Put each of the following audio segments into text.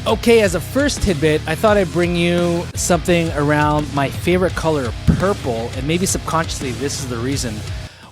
Okay, as a first tidbit, I thought I'd bring you something around my favorite color, purple, and maybe subconsciously this is the reason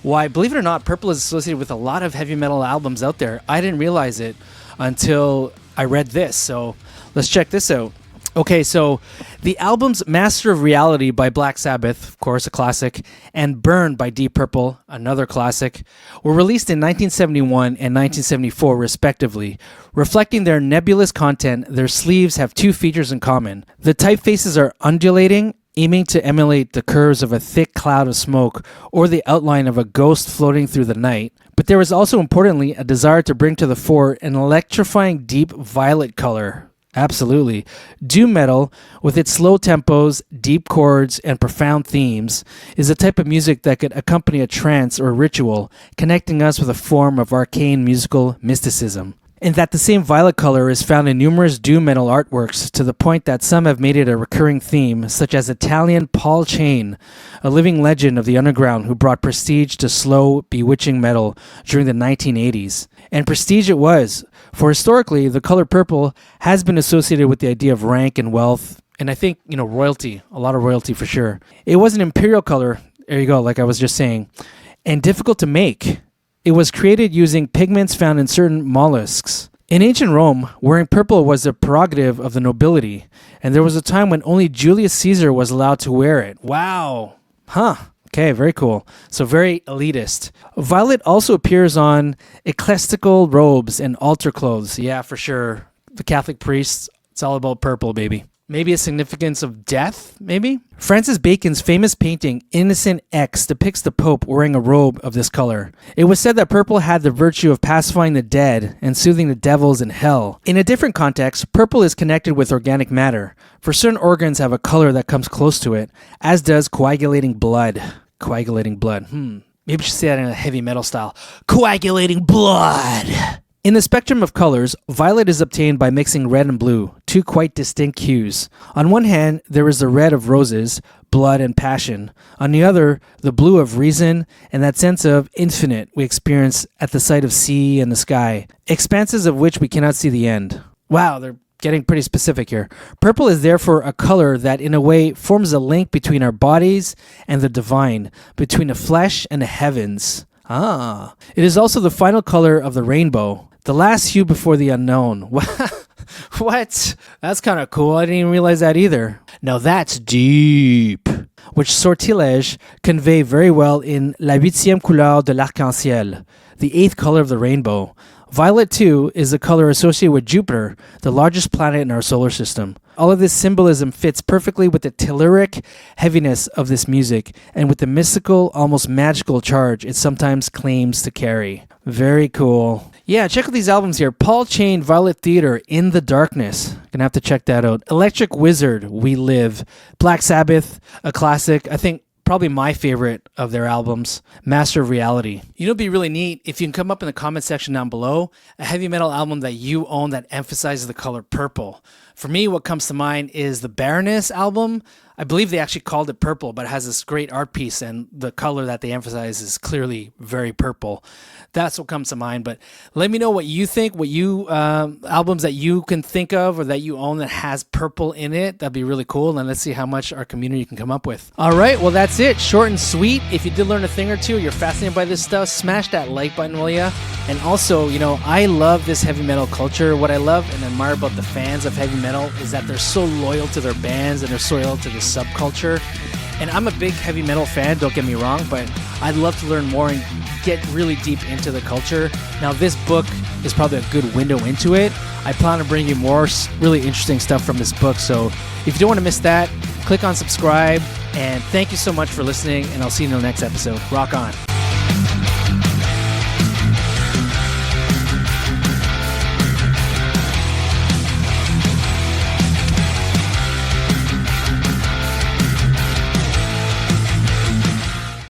why, believe it or not, purple is associated with a lot of heavy metal albums out there. I didn't realize it until I read this, so let's check this out. Okay, so the albums Master of Reality by Black Sabbath, of course, a classic, and Burn by Deep Purple, another classic, were released in 1971 and 1974, respectively. Reflecting their nebulous content, their sleeves have two features in common. The typefaces are undulating, aiming to emulate the curves of a thick cloud of smoke or the outline of a ghost floating through the night. But there was also, importantly, a desire to bring to the fore an electrifying deep violet color. Absolutely. Doom metal, with its slow tempos, deep chords, and profound themes, is a type of music that could accompany a trance or ritual, connecting us with a form of arcane musical mysticism. And that the same violet color is found in numerous doom metal artworks, to the point that some have made it a recurring theme, such as Italian Paul Chain, a living legend of the underground who brought prestige to slow, bewitching metal during the 1980s. And prestige it was, for historically, the color purple has been associated with the idea of rank and wealth, and I think, royalty, a lot of royalty for sure. It was an imperial color, there you go, like I was just saying, and difficult to make. It was created using pigments found in certain mollusks. In ancient Rome, wearing purple was a prerogative of the nobility, and there was a time when only Julius Caesar was allowed to wear it. Wow. Huh. Okay, very cool. So very elitist. Violet also appears on ecclesiastical robes and altar clothes. Yeah, for sure. The Catholic priests, it's all about purple, baby. Maybe a significance of death, maybe? Francis Bacon's famous painting, Innocent X, depicts the Pope wearing a robe of this color. It was said that purple had the virtue of pacifying the dead and soothing the devils in hell. In a different context, purple is connected with organic matter, for certain organs have a color that comes close to it, as does coagulating blood. Coagulating blood. Maybe we should say that in a heavy metal style. Coagulating blood! In the spectrum of colors, violet is obtained by mixing red and blue, two quite distinct hues. On one hand, there is the red of roses, blood, and passion. On the other, the blue of reason and that sense of infinite we experience at the sight of sea and the sky, expanses of which we cannot see the end. Wow, they're getting pretty specific here. Purple is therefore a color that in a way forms a link between our bodies and the divine, between the flesh and the heavens. It is also the final color of the rainbow. The last hue before the unknown. What? That's kind of cool. I didn't even realize that either. Now that's deep. Which sortilège convey very well in La huitième couleur de l'arc-en-ciel, the eighth color of the rainbow. Violet, too, is a color associated with Jupiter, the largest planet in our solar system. All of this symbolism fits perfectly with the telluric heaviness of this music and with the mystical, almost magical charge it sometimes claims to carry. Very cool. Yeah, check out these albums here. Paul Chain, Violet Theater, In the Darkness. Gonna have to check that out. Electric Wizard, We Live. Black Sabbath, a classic. I think probably my favorite of their albums, Master of Reality. It'd be really neat if you can come up in the comment section down below a heavy metal album that you own that emphasizes the color purple. For me, what comes to mind is the Baroness album. I believe they actually called it purple, but it has this great art piece, and the color that they emphasize is clearly very purple. That's what comes to mind. But let me know what you think, what you albums that you can think of or that you own that has purple in it. That'd be really cool. And let's see how much our community can come up with. All right, well, that's it. Short and sweet. If you did learn a thing or two, you're fascinated by this stuff, smash that like button, will ya? And also, I love this heavy metal culture. What I love and admire about the fans of heavy metal is that they're so loyal to their bands and they're so loyal to the subculture. And I'm a big heavy metal fan, don't get me wrong, but I'd love to learn more and get really deep into the culture. Now, this book is probably a good window into it. I plan to bring you more really interesting stuff from this book. So if you don't want to miss that, click on subscribe. And thank you so much for listening, and I'll see you in the next episode. Rock on.